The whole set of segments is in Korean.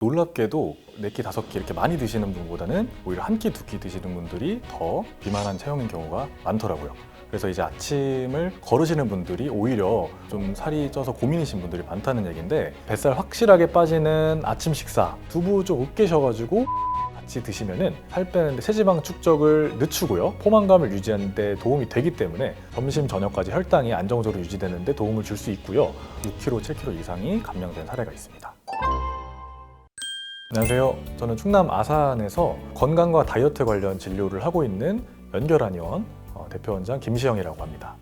놀랍게도 4끼, 5끼 이렇게 많이 드시는 분보다는 오히려 1끼, 2끼 드시는 분들이 더 비만한 체형인 경우가 많더라고요. 그래서 이제 아침을 거르시는 분들이 오히려 좀 살이 쪄서 고민이신 분들이 많다는 얘기인데, 뱃살 확실하게 빠지는 아침 식사, 두부 좀 으깨셔가지고 같이 드시면은 살 빼는데 체지방 축적을 늦추고요, 포만감을 유지하는 데 도움이 되기 때문에 점심 저녁까지 혈당이 안정적으로 유지되는 데 도움을 줄 수 있고요. 6kg, 7kg 이상이 감량된 사례가 있습니다. 안녕하세요. 저는 충남 아산에서 건강과 다이어트 관련 진료를 하고 있는 연결한의원 대표원장 김시영이라고 합니다.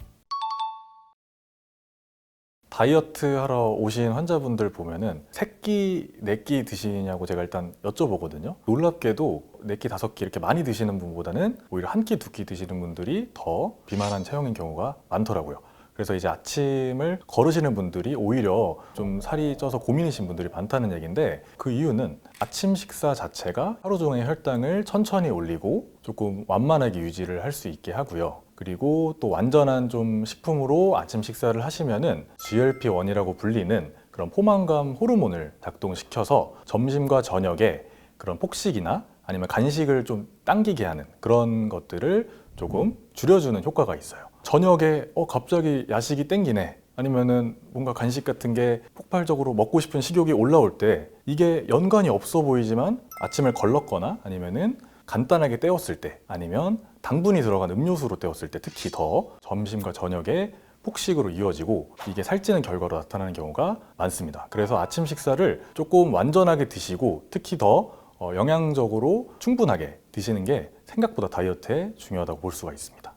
다이어트 하러 오신 환자분들 보면은 3끼, 4끼 드시냐고 제가 일단 여쭤보거든요. 놀랍게도 4끼, 5끼 이렇게 많이 드시는 분보다는 오히려 1끼, 2끼 드시는 분들이 더 비만한 체형인 경우가 많더라고요. 그래서 이제 아침을 거르시는 분들이 오히려 좀 살이 쪄서 고민이신 분들이 많다는 얘기인데, 그 이유는 아침 식사 자체가 하루 종일 혈당을 천천히 올리고 조금 완만하게 유지를 할 수 있게 하고요. 그리고 또 완전한 좀 식품으로 아침 식사를 하시면은 GLP-1이라고 불리는 그런 포만감 호르몬을 작동시켜서 점심과 저녁에 그런 폭식이나 아니면 간식을 좀 당기게 하는 그런 것들을 조금 줄여주는 효과가 있어요. 저녁에 갑자기 야식이 땡기네, 아니면은 뭔가 간식 같은 게 폭발적으로 먹고 싶은 식욕이 올라올 때, 이게 연관이 없어 보이지만 아침을 걸렀거나 아니면은 간단하게 때웠을 때, 아니면 당분이 들어간 음료수로 때웠을 때 특히 더 점심과 저녁에 폭식으로 이어지고 이게 살찌는 결과로 나타나는 경우가 많습니다. 그래서 아침 식사를 조금 완전하게 드시고 특히 더 영양적으로 충분하게 드시는 게 생각보다 다이어트에 중요하다고 볼 수가 있습니다.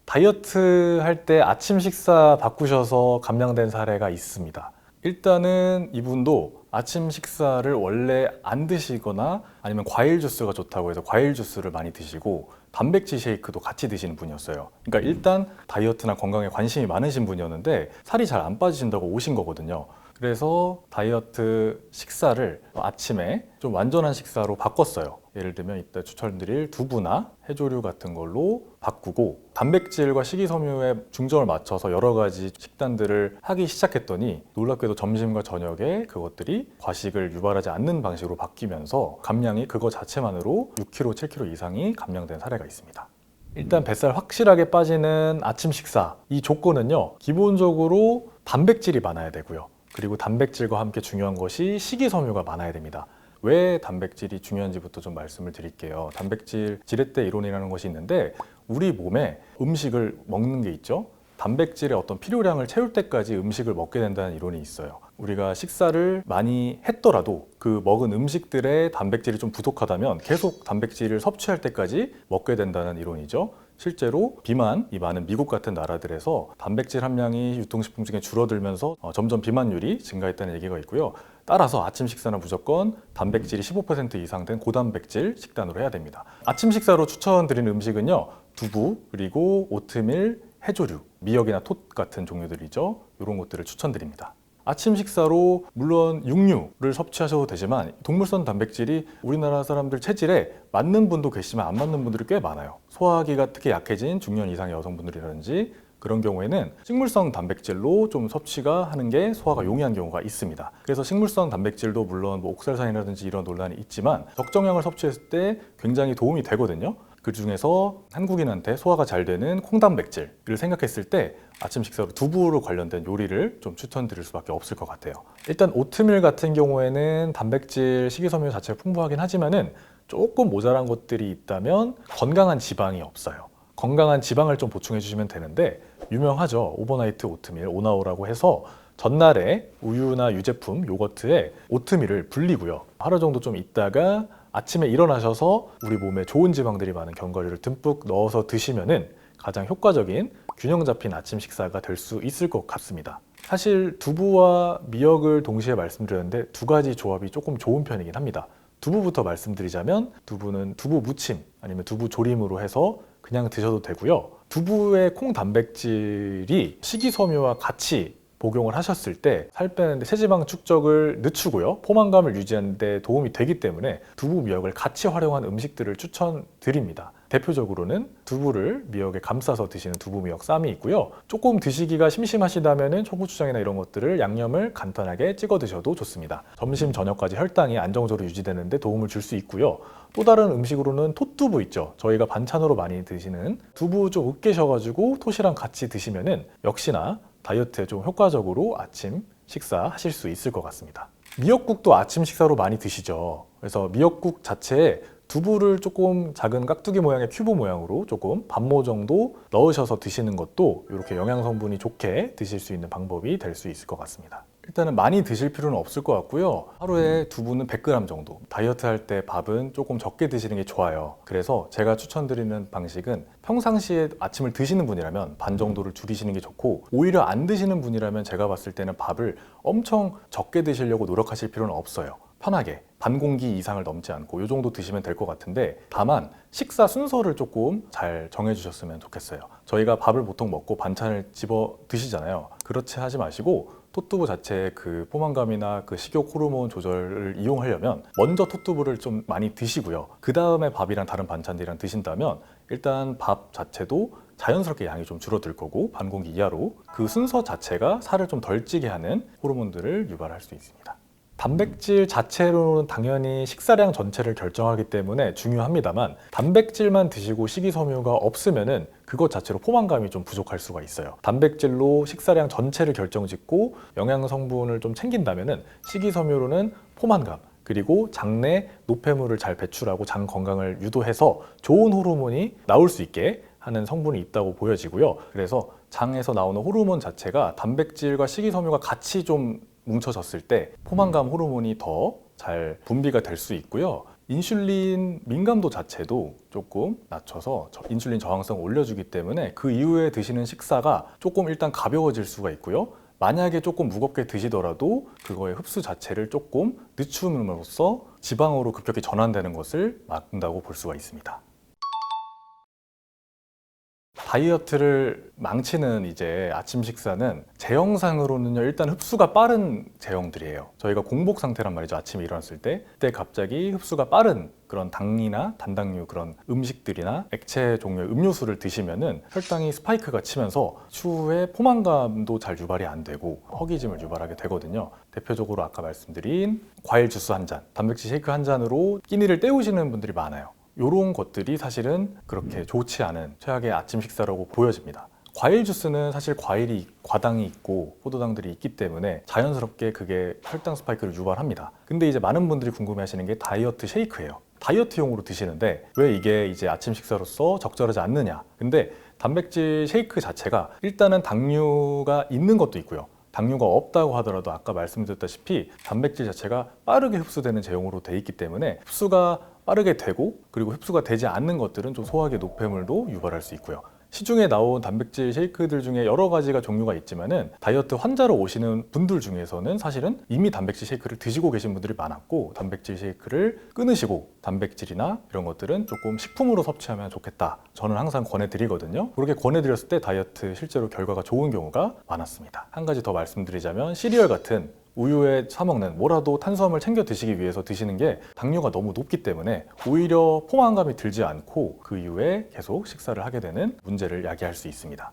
다이어트 할 때 아침 식사 바꾸셔서 감량된 사례가 있습니다. 일단은 이분도 아침 식사를 원래 안 드시거나 아니면 과일 주스가 좋다고 해서 과일 주스를 많이 드시고 단백질 쉐이크도 같이 드시는 분이었어요. 그러니까 일단 다이어트나 건강에 관심이 많으신 분이었는데 살이 잘 안 빠지신다고 오신 거거든요. 그래서 다이어트 식사를 아침에 좀 완전한 식사로 바꿨어요. 예를 들면 이때 추천드릴 두부나 해조류 같은 걸로 바꾸고 단백질과 식이섬유에 중점을 맞춰서 여러 가지 식단들을 하기 시작했더니 놀랍게도 점심과 저녁에 그것들이 과식을 유발하지 않는 방식으로 바뀌면서 감량이 그거 자체만으로 6kg, 7kg 이상이 감량된 사례가 있습니다. 일단 뱃살 확실하게 빠지는 아침 식사, 이 조건은요, 기본적으로 단백질이 많아야 되고요. 그리고 단백질과 함께 중요한 것이 식이섬유가 많아야 됩니다. 왜 단백질이 중요한지부터 좀 말씀을 드릴게요. 단백질 지렛대 이론이라는 것이 있는데, 우리 몸에 음식을 먹는 게 있죠. 단백질의 어떤 필요량을 채울 때까지 음식을 먹게 된다는 이론이 있어요. 우리가 식사를 많이 했더라도 그 먹은 음식들의 단백질이 좀 부족하다면 계속 단백질을 섭취할 때까지 먹게 된다는 이론이죠. 실제로 비만이 많은 미국 같은 나라들에서 단백질 함량이 유통식품 중에 줄어들면서 점점 비만율이 증가했다는 얘기가 있고요. 따라서 아침 식사는 무조건 단백질이 15% 이상 된 고단백질 식단으로 해야 됩니다. 아침 식사로 추천드리는 음식은요, 두부, 그리고 오트밀, 해조류, 미역이나 톳 같은 종류들이죠. 이런 것들을 추천드립니다. 아침 식사로 물론 육류를 섭취하셔도 되지만 동물성 단백질이 우리나라 사람들 체질에 맞는 분도 계시지만 안 맞는 분들이 꽤 많아요. 소화하기가 특히 약해진 중년 이상의 여성분들이라든지 그런 경우에는 식물성 단백질로 좀 섭취가 하는 게 소화가 용이한 경우가 있습니다. 그래서 식물성 단백질도 물론 옥살산이라든지 이런 논란이 있지만 적정량을 섭취했을 때 굉장히 도움이 되거든요. 그 중에서 한국인한테 소화가 잘 되는 콩단백질을 생각했을 때 아침 식사로 두부로 관련된 요리를 좀 추천드릴 수밖에 없을 것 같아요. 일단 오트밀 같은 경우에는 단백질, 식이섬유 자체가 풍부하긴 하지만은 조금 모자란 것들이 있다면 건강한 지방이 없어요. 건강한 지방을 좀 보충해 주시면 되는데, 유명하죠. 오버나이트 오트밀, 오나오라고 해서 전날에 우유나 유제품, 요거트에 오트밀을 불리고요. 하루 정도 좀 있다가 아침에 일어나셔서 우리 몸에 좋은 지방들이 많은 견과류를 듬뿍 넣어서 드시면은 가장 효과적인 균형 잡힌 아침 식사가 될 수 있을 것 같습니다. 사실 두부와 미역을 동시에 말씀드렸는데 두 가지 조합이 조금 좋은 편이긴 합니다. 두부부터 말씀드리자면 두부는 두부 무침 아니면 두부 조림으로 해서 그냥 드셔도 되고요. 두부의 콩 단백질이 식이섬유와 같이 복용을 하셨을 때 살 빼는데 체지방 축적을 늦추고요, 포만감을 유지하는 데 도움이 되기 때문에 두부 미역을 같이 활용한 음식들을 추천드립니다. 대표적으로는 두부를 미역에 감싸서 드시는 두부 미역 쌈이 있고요. 조금 드시기가 심심하시다면은 초고추장이나 이런 것들을 양념을 간단하게 찍어 드셔도 좋습니다. 점심 저녁까지 혈당이 안정적으로 유지되는 데 도움을 줄 수 있고요. 또 다른 음식으로는 톳두부 있죠. 저희가 반찬으로 많이 드시는 두부 좀 으깨셔가지고 톳이랑 같이 드시면은 역시나 다이어트에 좀 효과적으로 아침 식사하실 수 있을 것 같습니다. 미역국도 아침 식사로 많이 드시죠. 그래서 미역국 자체에 두부를 조금 작은 깍두기 모양의 큐브 모양으로 조금 반모 정도 넣으셔서 드시는 것도 이렇게 영양 성분이 좋게 드실 수 있는 방법이 될 수 있을 것 같습니다. 일단은 많이 드실 필요는 없을 것 같고요. 하루에 두부는 100g 정도. 다이어트 할 때 밥은 조금 적게 드시는 게 좋아요. 그래서 제가 추천드리는 방식은 평상시에 아침을 드시는 분이라면 반 정도를 줄이시는 게 좋고, 오히려 안 드시는 분이라면 제가 봤을 때는 밥을 엄청 적게 드시려고 노력하실 필요는 없어요. 편하게 반 공기 이상을 넘지 않고 이 정도 드시면 될 것 같은데, 다만 식사 순서를 조금 잘 정해주셨으면 좋겠어요. 저희가 밥을 보통 먹고 반찬을 집어 드시잖아요. 그렇지 하지 마시고 톳두부 자체의 그 포만감이나 그 식욕 호르몬 조절을 이용하려면 먼저 톳두부를 좀 많이 드시고요. 그 다음에 밥이랑 다른 반찬들이랑 드신다면 일단 밥 자체도 자연스럽게 양이 좀 줄어들 거고, 반 공기 이하로 그 순서 자체가 살을 좀 덜 찌게 하는 호르몬들을 유발할 수 있습니다. 단백질 자체로는 당연히 식사량 전체를 결정하기 때문에 중요합니다만, 단백질만 드시고 식이섬유가 없으면은 그것 자체로 포만감이 좀 부족할 수가 있어요. 단백질로 식사량 전체를 결정짓고 영양 성분을 좀 챙긴다면은 식이섬유로는 포만감, 그리고 장내 노폐물을 잘 배출하고 장 건강을 유도해서 좋은 호르몬이 나올 수 있게 하는 성분이 있다고 보여지고요. 그래서 장에서 나오는 호르몬 자체가 단백질과 식이섬유가 같이 좀 뭉쳐졌을 때 포만감 호르몬이 더 잘 분비가 될 수 있고요. 인슐린 민감도 자체도 조금 낮춰서 인슐린 저항성을 올려주기 때문에 그 이후에 드시는 식사가 조금 일단 가벼워질 수가 있고요. 만약에 조금 무겁게 드시더라도 그거의 흡수 자체를 조금 늦춤으로써 지방으로 급격히 전환되는 것을 막는다고 볼 수가 있습니다. 다이어트를 망치는 이제 아침 식사는 제형상으로는요, 일단 흡수가 빠른 제형들이에요. 저희가 공복 상태란 말이죠. 아침에 일어났을 때, 그때 갑자기 흡수가 빠른 그런 당이나 단당류 그런 음식들이나 액체 종류의 음료수를 드시면은 혈당이 스파이크가 치면서 추후에 포만감도 잘 유발이 안 되고 허기짐을 유발하게 되거든요. 대표적으로 아까 말씀드린 과일 주스 한 잔, 단백질 쉐이크 한 잔으로 끼니를 때우시는 분들이 많아요. 이런 것들이 사실은 그렇게 좋지 않은 최악의 아침 식사라고 보여집니다. 과일 주스는 사실 과일이 과당이 있고 포도당들이 있기 때문에 자연스럽게 그게 혈당 스파이크를 유발합니다. 근데 이제 많은 분들이 궁금해하시는 게 다이어트 쉐이크예요. 다이어트용으로 드시는데 왜 이게 이제 아침 식사로서 적절하지 않느냐. 근데 단백질 쉐이크 자체가 일단은 당류가 있는 것도 있고요. 당류가 없다고 하더라도 아까 말씀드렸다시피 단백질 자체가 빠르게 흡수되는 제형으로 돼 있기 때문에 흡수가 빠르게 되고, 그리고 흡수가 되지 않는 것들은 좀 소화기 노폐물도 유발할 수 있고요. 시중에 나온 단백질 쉐이크들 중에 여러 가지가 종류가 있지만은 다이어트 환자로 오시는 분들 중에서는 사실은 이미 단백질 쉐이크를 드시고 계신 분들이 많았고, 단백질 쉐이크를 끊으시고 단백질이나 이런 것들은 조금 식품으로 섭취하면 좋겠다, 저는 항상 권해드리거든요. 그렇게 권해드렸을 때 다이어트 실제로 결과가 좋은 경우가 많았습니다. 한 가지 더 말씀드리자면, 시리얼 같은 우유에 사먹는 뭐라도 탄수화물 챙겨 드시기 위해서 드시는 게 당류가 너무 높기 때문에 오히려 포만감이 들지 않고 그 이후에 계속 식사를 하게 되는 문제를 야기할 수 있습니다.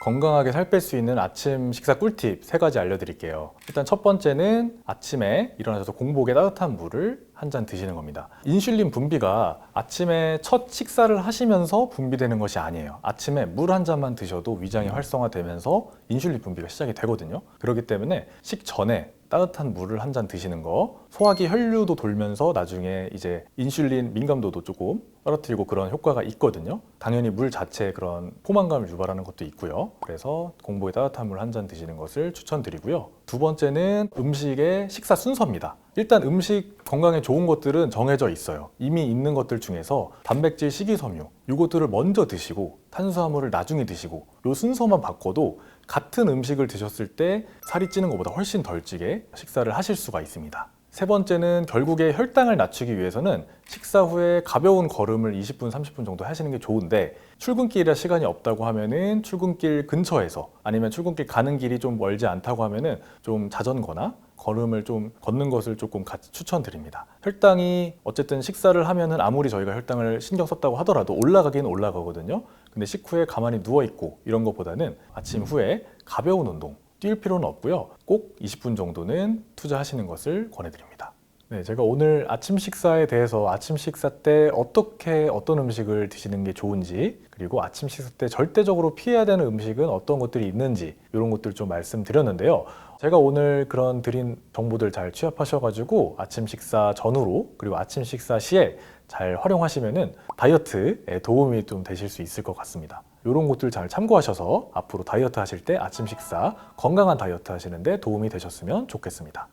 건강하게 살 뺄 수 있는 아침 식사 꿀팁 3가지 알려드릴게요. 일단 첫 번째는 아침에 일어나셔서 공복에 따뜻한 물을 한 잔 드시는 겁니다. 인슐린 분비가 아침에 첫 식사를 하시면서 분비되는 것이 아니에요. 아침에 물 한 잔만 드셔도 위장이 활성화되면서 인슐린 분비가 시작이 되거든요. 그렇기 때문에 식전에 따뜻한 물을 한 잔 드시는 거, 소화기 혈류도 돌면서 나중에 이제 인슐린 민감도도 조금 떨어뜨리고 그런 효과가 있거든요. 당연히 물 자체에 그런 포만감을 유발하는 것도 있고요. 그래서 공복에 따뜻한 물 한 잔 드시는 것을 추천드리고요. 두 번째는 음식의 식사 순서입니다. 일단 음식 건강에 좋은 것들은 정해져 있어요. 이미 있는 것들 중에서 단백질, 식이섬유 이것들을 먼저 드시고 탄수화물을 나중에 드시고, 이 순서만 바꿔도 같은 음식을 드셨을 때 살이 찌는 것보다 훨씬 덜 찌게 식사를 하실 수가 있습니다. 세 번째는 결국에 혈당을 낮추기 위해서는 식사 후에 가벼운 걸음을 20분, 30분 정도 하시는 게 좋은데, 출근길이라 시간이 없다고 하면은 출근길 근처에서, 아니면 출근길 가는 길이 좀 멀지 않다고 하면은 좀 자전거나 걸음을 좀 걷는 것을 조금 같이 추천드립니다. 혈당이 어쨌든 식사를 하면은 아무리 저희가 혈당을 신경 썼다고 하더라도 올라가긴 올라가거든요. 근데 식후에 가만히 누워 있고 이런 것보다는 아침 후에 가벼운 운동, 뛸 필요는 없고요. 꼭 20분 정도는 투자하시는 것을 권해드립니다. 네, 제가 오늘 아침 식사에 대해서 아침 식사 때 어떤 음식을 드시는 게 좋은지, 그리고 아침 식사 때 절대적으로 피해야 되는 음식은 어떤 것들이 있는지 이런 것들 좀 말씀드렸는데요. 제가 오늘 그런 드린 정보들 잘 취합하셔가지고 아침 식사 전후로 그리고 아침 식사 시에 잘 활용하시면은 다이어트에 도움이 좀 되실 수 있을 것 같습니다. 이런 것들 잘 참고하셔서 앞으로 다이어트 하실 때 아침 식사 건강한 다이어트 하시는데 도움이 되셨으면 좋겠습니다.